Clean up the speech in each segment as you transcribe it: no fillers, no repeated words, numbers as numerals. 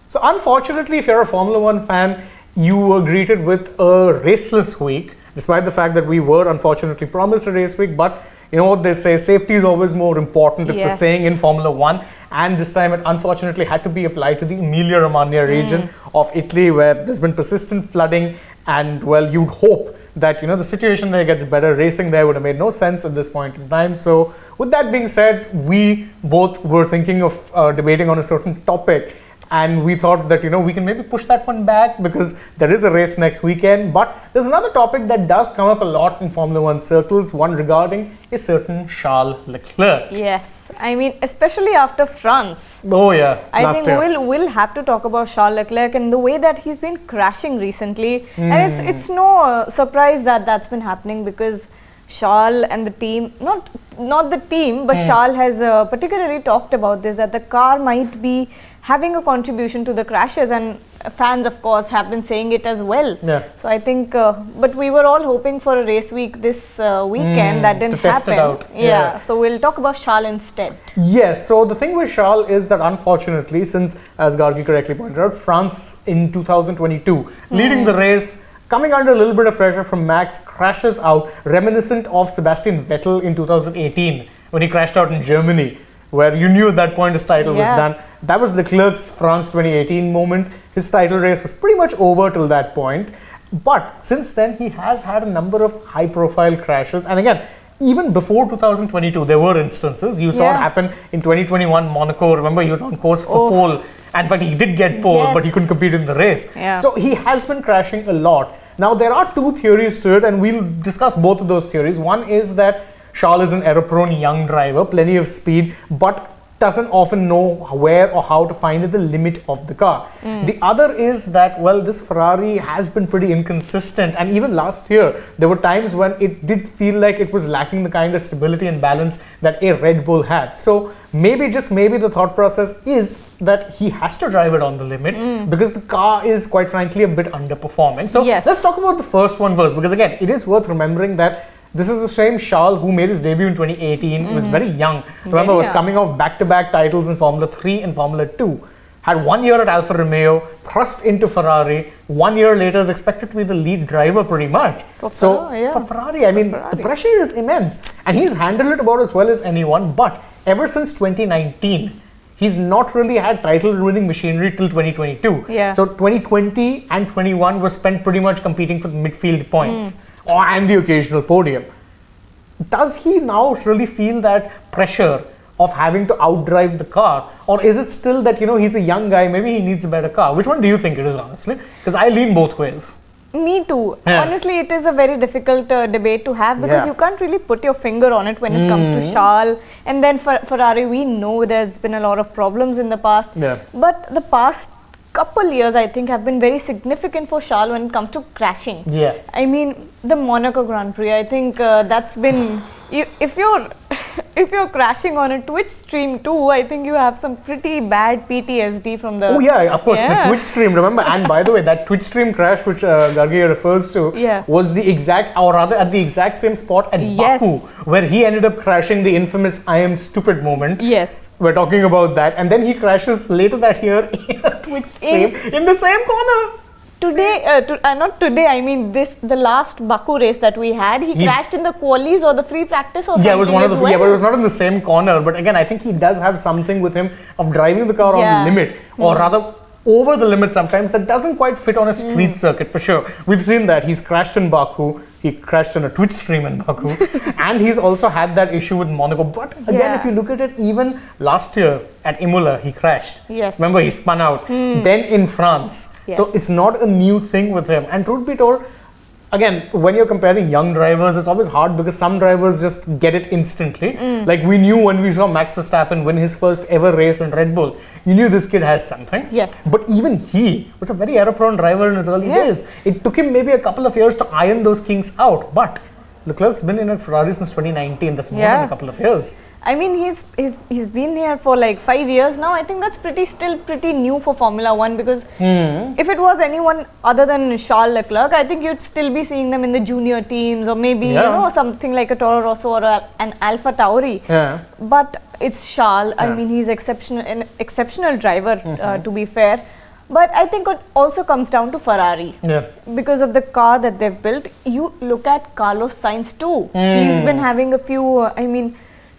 So unfortunately, if you're a Formula One fan, you were greeted with a raceless week, despite the fact that we were unfortunately promised a race week. But you know what they say, safety is always more important. It's a saying in Formula One. And this time it unfortunately had to be applied to the Emilia-Romagna region of Italy, where there's been persistent flooding. And well, you'd hope that, you know, the situation there gets better. Racing there would have made no sense at this point in time. So with that being said, we both were thinking of debating on a certain topic. And we thought that, you know, we can maybe push that one back because there is a race next weekend. But there's another topic that does come up a lot in Formula One circles, one regarding a certain Charles Leclerc. Yes, I mean, especially after France. Oh yeah, I think we'll have to talk about Charles Leclerc and the way that he's been crashing recently. And it's no surprise that that's been happening, because Charles and the team, not the team, but Charles has particularly talked about this, that the car might be having a contribution to the crashes, and fans of course have been saying it as well. So I think, but we were all hoping for a race week this weekend. That didn't happen. Test it out. Yeah, so we'll talk about Charles instead. Yes, so the thing with Charles is that unfortunately, since, as Gargi correctly pointed out, France in 2022, leading the race, coming under a little bit of pressure from Max, crashes out, reminiscent of Sebastian Vettel in 2018 when he crashed out in Germany, where you knew at that point his title was done. That was Leclerc's France 2018 moment. His title race was pretty much over till that point. But since then, he has had a number of high-profile crashes. And again, even before 2022, there were instances. You saw it happen in 2021 Monaco. Remember, he was on course for pole. And but he did get pole, but he couldn't compete in the race. So he has been crashing a lot. Now, there are two theories to it, and we'll discuss both of those theories. One is that Charles is an error-prone young driver, plenty of speed, but doesn't often know where or how to find the limit of the car. The other is that, well, this Ferrari has been pretty inconsistent, and even last year there were times when it did feel like it was lacking the kind of stability and balance that a Red Bull had. So maybe, just maybe, the thought process is that he has to drive it on the limit because the car is, quite frankly, a bit underperforming. So let's talk about the first one first, because again, it is worth remembering that this is the same Charles who made his debut in 2018. He was very young. Remember, was coming off back-to-back titles in Formula 3 and Formula 2. Had 1 year at Alfa Romeo, thrust into Ferrari. 1 year later is expected to be the lead driver pretty much. For Ferrari, I mean, the pressure is immense. And he's handled it about as well as anyone. But ever since 2019, he's not really had title-winning machinery till 2022. So 2020 and 21 were spent pretty much competing for the midfield points. And the occasional podium. Does he now really feel that pressure of having to outdrive the car? Or is it still that, you know, he's a young guy, maybe he needs a better car? Which one do you think it is, honestly? Because I lean both ways. Me too. Honestly, it is a very difficult debate to have, because you can't really put your finger on it when it comes to Charles. And then for Ferrari, we know there's been a lot of problems in the past. But the past couple years, I think, have been very significant for Charles when it comes to crashing. I mean, the Monaco Grand Prix, I think that's been, if you're crashing on a Twitch stream too, I think you have some pretty bad PTSD from the... Oh yeah, of course, the Twitch stream, remember? And by the way, that Twitch stream crash which Gargi refers to was the exact, or rather at the exact same spot at Baku, where he ended up crashing the infamous I am stupid moment. We're talking about that, and then he crashes later that year in a Twitch stream in the same corner. Not today, I mean the last Baku race that we had, he crashed in the qualies or the free practice or something. It was one of the but it was not in the same corner. But again, I think he does have something with him of driving the car on the limit, or rather over the limit sometimes, that doesn't quite fit on a street circuit for sure. We've seen that. He's crashed in Baku, he crashed in a Twitch stream in Baku, and he's also had that issue with Monaco. But again, if you look at it, even last year at Imola, he crashed. Remember, he spun out. Then in France. So it's not a new thing with him. And truth be told, again, when you're comparing young drivers, it's always hard because some drivers just get it instantly. Like we knew when we saw Max Verstappen win his first ever race in Red Bull, you knew this kid has something. But even he was a very error-prone driver in his early days. It took him maybe a couple of years to iron those kinks out. But Leclerc's been in a Ferrari since 2019. That's more than a couple of years. I mean, he's been here for like 5 years now. I think that's still pretty new for Formula One, because if it was anyone other than Charles Leclerc, I think you'd still be seeing them in the junior teams, or maybe you know, something like a Toro Rosso or an Alpha Tauri. But it's Charles. I mean, he's an exceptional driver. To be fair, But I think it also comes down to Ferrari. Yeah. Because of the car that they've built. You look at Carlos Sainz too. He's been having a few,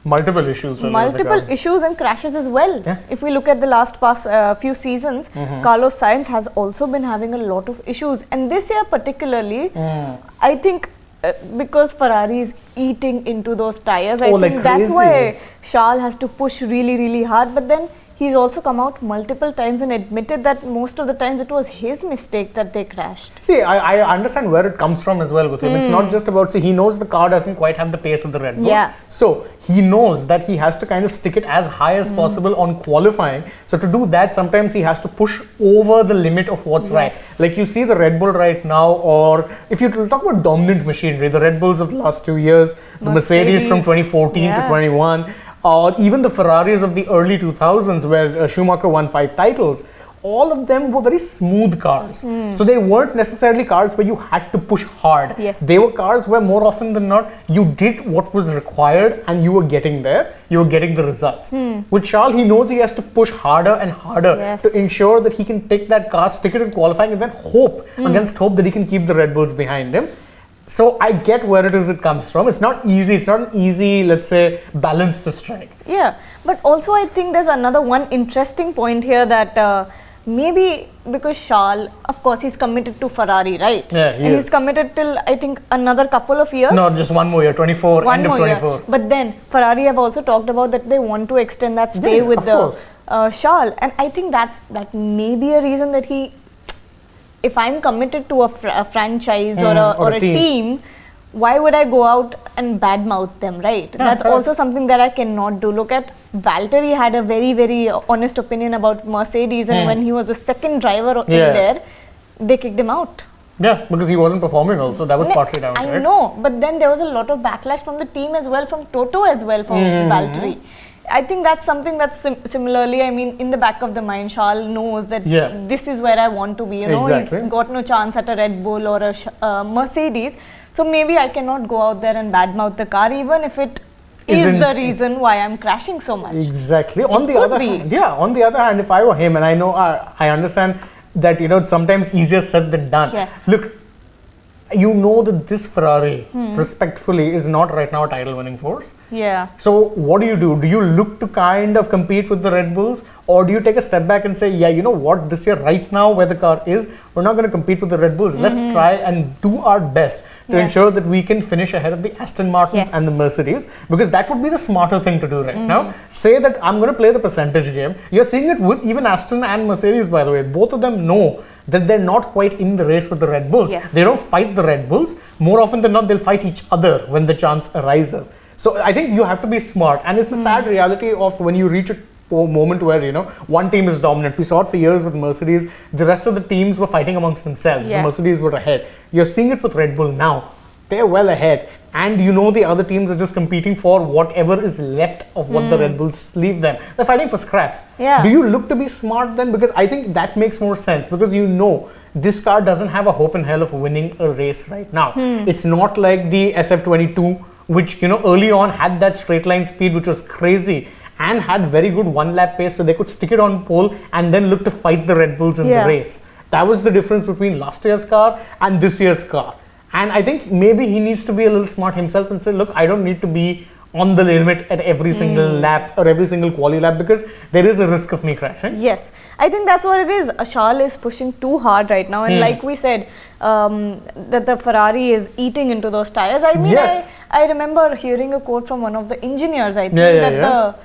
multiple issues. Multiple issues and crashes as well. Yeah. If we look at the last few seasons, Carlos Sainz has also been having a lot of issues. And this year particularly, I think because Ferrari is eating into those tires, I think that's why Charles has to push really, really hard. But then he's also come out multiple times and admitted that most of the times it was his mistake that they crashed. See, I understand where it comes from as well with him. It's not just about, he knows the car doesn't quite have the pace of the Red Bulls. Yeah. So he knows that he has to kind of stick it as high as possible on qualifying. So to do that, sometimes he has to push over the limit of what's right. Like you see the Red Bull right now, or if you talk about dominant machinery, the Red Bulls of the last 2 years, the Mercedes from 2014 to 21, or even the Ferraris of the early 2000s where Schumacher won 5 titles, all of them were very smooth cars. So they weren't necessarily cars where you had to push hard. Yes. They were cars where more often than not, you did what was required and you were getting there, you were getting the results. With Charles, he knows he has to push harder and harder to ensure that he can take that car, stick it in qualifying, and then hope against hope that he can keep the Red Bulls behind him. So I get where it comes from. It's not easy. It's not an easy, let's say, balance to strike. Yeah, but also I think there's another one interesting point here that maybe because Charles, of course, he's committed to Ferrari, right? Yeah, and he's committed till I think another couple of years. No, just one more year, 24, end of 24. Year. But then Ferrari have also talked about that they want to extend that stay with Charles, and I think that may be a reason that he. If I'm committed to a franchise or a team, why would I go out and badmouth them, right? That's also something that I cannot do. Look at Valtteri had a very, very honest opinion about Mercedes, and when he was the second driver in there, they kicked him out. Yeah, because he wasn't performing also. That was partly down, I know, but then there was a lot of backlash from the team as well, from Toto as well, from Valtteri. I think that's something that's similarly, in the back of the mind, Charles knows that this is where I want to be. He's got no chance at a Red Bull or a Mercedes. So maybe I cannot go out there and badmouth the car, even if it is the reason why I'm crashing so much. Exactly. On the other hand, if I were him, and I know, I understand that, it's sometimes easier said than done. Yes. Look, you know that this Ferrari, respectfully, is not right now a title-winning force. Yeah. So what do? Do you look to kind of compete with the Red Bulls, or do you take a step back and say, yeah, you know what, this year right now where the car is, we're not going to compete with the Red Bulls. Let's try and do our best to ensure that we can finish ahead of the Aston Martins and the Mercedes, because that would be the smarter thing to do right now. Say that I'm going to play the percentage game. You're seeing it with even Aston and Mercedes, by the way. Both of them know that they're not quite in the race with the Red Bulls. Yes. They don't fight the Red Bulls. More often than not, they'll fight each other when the chance arises. So I think you have to be smart, and it's a sad reality of when you reach a moment where one team is dominant. We saw it for years with Mercedes. The rest of the teams were fighting amongst themselves. The Mercedes were ahead. You're seeing it with Red Bull now. They're well ahead, and the other teams are just competing for whatever is left of what the Red Bulls leave them. They're fighting for scraps. Do you look to be smart then? Because I think that makes more sense, because this car doesn't have a hope in hell of winning a race right now. It's not like the SF22, which early on had that straight line speed, which was crazy, and had very good one-lap pace, so they could stick it on pole and then look to fight the Red Bulls in the race. That was the difference between last year's car and this year's car. And I think maybe he needs to be a little smart himself and say, look, I don't need to be on the limit at every single lap or every single quali lap, because there is a risk of me crashing. Yes, I think that's what it is. Charles is pushing too hard right now, and like we said, that the Ferrari is eating into those tires. I remember hearing a quote from one of the engineers, I think,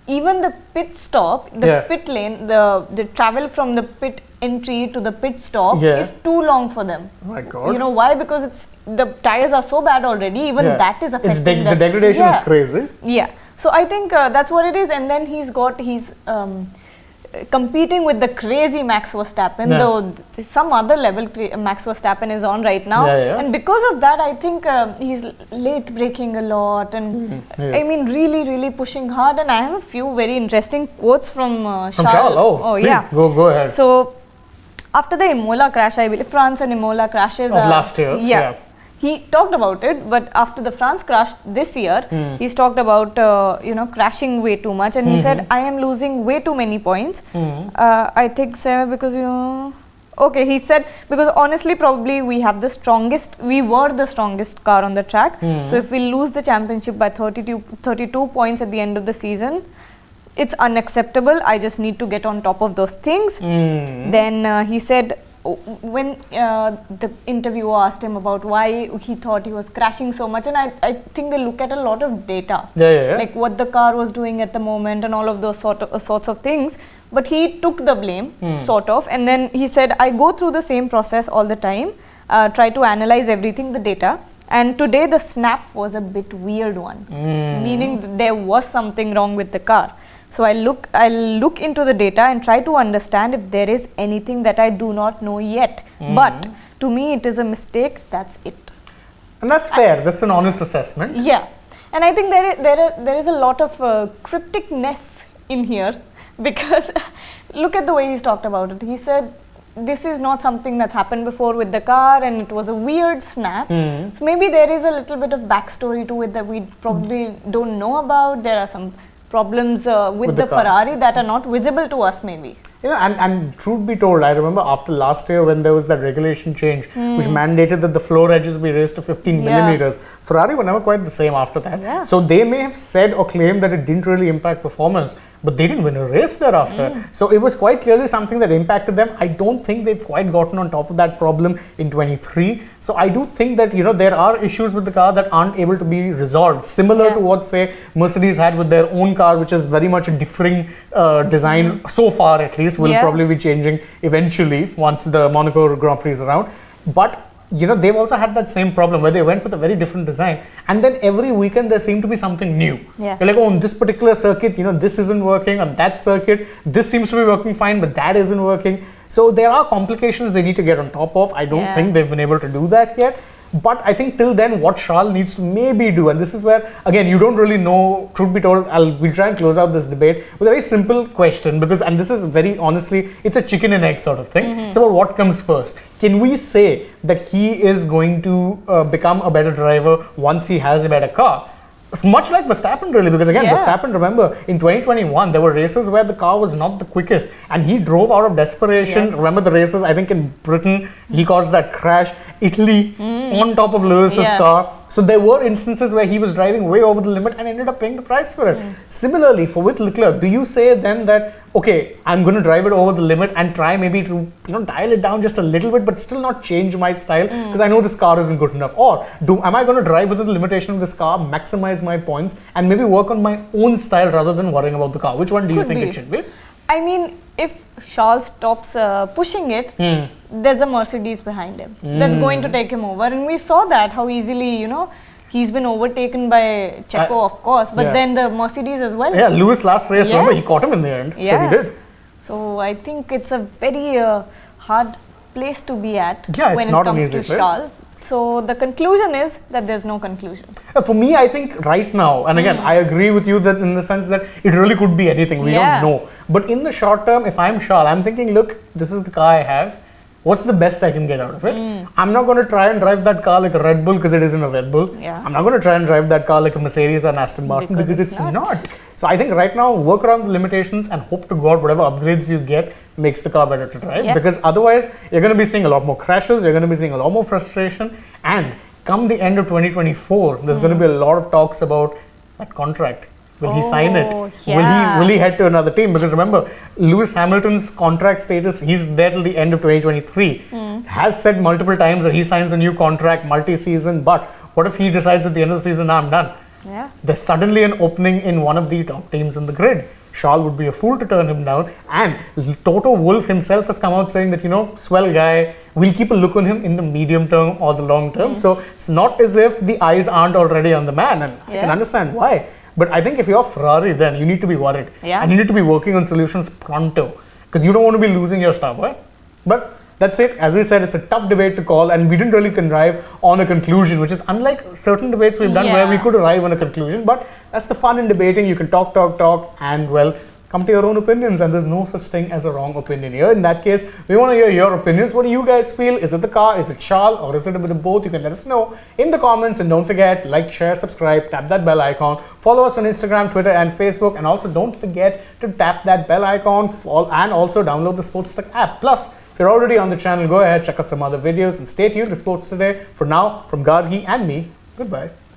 even the pit stop, the pit lane, the travel from the pit entry to the pit stop is too long for them. Oh my God. Why? Because the tires are so bad already. Even that is affecting the degradation is crazy. Yeah. So I think that's what it is. And then he's competing with the crazy Max Verstappen, though some other level Max Verstappen is on right now. And because of that, I think he's late braking a lot, and really, really pushing hard. And I have a few very interesting quotes from Charles. Please, go ahead. So after the Imola crash, I believe France and Imola crashes of last year. he talked about it, but after the France crash this year, he's talked about crashing way too much, and he said, I am losing way too many points. I think because okay, he said, because honestly probably we were the strongest car on the track. So if we lose the championship by 32 points at the end of the season, it's unacceptable. I just need to get on top of those things. Then he said, when the interviewer asked him about why he thought he was crashing so much, and I think they look at a lot of data, like what the car was doing at the moment and all of those sorts of things. But he took the blame, sort of, and then he said, I go through the same process all the time, try to analyze everything, the data, and today the snap was a bit weird one, meaning there was something wrong with the car. So I'll look into the data and try to understand if there is anything that I do not know yet. But to me, it is a mistake. That's it. And that's fair. That's an honest assessment. Yeah, and I think there is a lot of crypticness in here, because look at the way he's talked about it. He said, this is not something that's happened before with the car, and it was a weird snap. So maybe there is a little bit of backstory to it that we probably don't know about. There are some problems with the Ferrari that are not visible to us, maybe. And truth be told, I remember after last year when there was that regulation change which mandated that the floor edges be raised to 15 millimeters, Ferrari were never quite the same after that. So they may have said or claimed that it didn't really impact performance, but they didn't win a race thereafter. So it was quite clearly something that impacted them. I don't think they've quite gotten on top of that problem in 23. So I do think that, there are issues with the car that aren't able to be resolved, similar to what, say, Mercedes had with their own car, which is very much a differing design so far, at least. Will probably be changing eventually once the Monaco Grand Prix is around. But they've also had that same problem where they went with a very different design, and then every weekend there seemed to be something new. You're like, oh, on this particular circuit, this isn't working. On that circuit, this seems to be working fine, but that isn't working. So there are complications they need to get on top of. I don't think they've been able to do that yet. But I think till then, what Charles needs to maybe do, and this is where, again, you don't really know, truth be told, we'll try and close out this debate with a very simple question, because, and this is very honestly, it's a chicken and egg sort of thing. It's about what comes first. Can we say that he is going to become a better driver once he has a better car? Much like Verstappen, really, because again, Verstappen, remember, in 2021, there were races where the car was not the quickest, and he drove out of desperation. Remember the races, I think in Britain, he caused that crash, Italy, on top of Lewis's car. So there were instances where he was driving way over the limit and ended up paying the price for it. Similarly, with Leclerc, do you say then that, okay, I'm going to drive it over the limit and try maybe to dial it down just a little bit, but still not change my style because I know this car isn't good enough? Or am I going to drive within the limitation of this car, maximize my points, and maybe work on my own style rather than worrying about the car? Which one do you think it should be? I mean, if Charles stops pushing it, there's a Mercedes behind him that's going to take him over. And we saw that, how easily, he's been overtaken by Checo, of course, but then the Mercedes as well. Yeah, Lewis last race, remember, he caught him in the end. So he did. So I think it's a very hard place to be at when it not comes to Charles. So the conclusion is that there's no conclusion. For me, I think right now, and again, I agree with you that in the sense that it really could be anything. We don't know. But in the short term, if I'm Charles, I'm thinking, look, this is the car I have. What's the best I can get out of it? I'm not going to try and drive that car like a Red Bull because it isn't a Red Bull. I'm not going to try and drive that car like a Mercedes or an Aston Martin because it's not. So I think right now, work around the limitations and hope to God whatever upgrades you get makes the car better to drive. Because otherwise, you're going to be seeing a lot more crashes, you're going to be seeing a lot more frustration. And come the end of 2024, there's going to be a lot of talks about that contract. Will he sign it? Will he head to another team? Because remember, Lewis Hamilton's contract status, he's there till the end of 2023. Has said multiple times that he signs a new contract, multi-season. But what if he decides at the end of the season, nah, I'm done? There's suddenly an opening in one of the top teams in the grid. Charles would be a fool to turn him down. And Toto Wolff himself has come out saying that, swell guy, we'll keep a look on him in the medium term or the long term. So it's not as if the eyes aren't already on the man. And I can understand why. But I think if you're Ferrari, then you need to be worried. And you need to be working on solutions pronto. Because you don't want to be losing your star boy. But that's it. As we said, it's a tough debate to call. And we didn't really arrive on a conclusion, which is unlike certain debates we've done where we could arrive on a conclusion. But that's the fun in debating. You can talk, and well, come to your own opinions, and there's no such thing as a wrong opinion here. In that case, we want to hear your opinions. What do you guys feel? Is it the car? Is it Charles? Or is it a bit of both? You can let us know in the comments. And don't forget, like, share, subscribe, tap that bell icon. Follow us on Instagram, Twitter, and Facebook. And also don't forget to tap that bell icon and also download the AajTak app. Plus, if you're already on the channel, go ahead, check out some other videos, and stay tuned to Sports Today. For now, from Gargi and me, goodbye.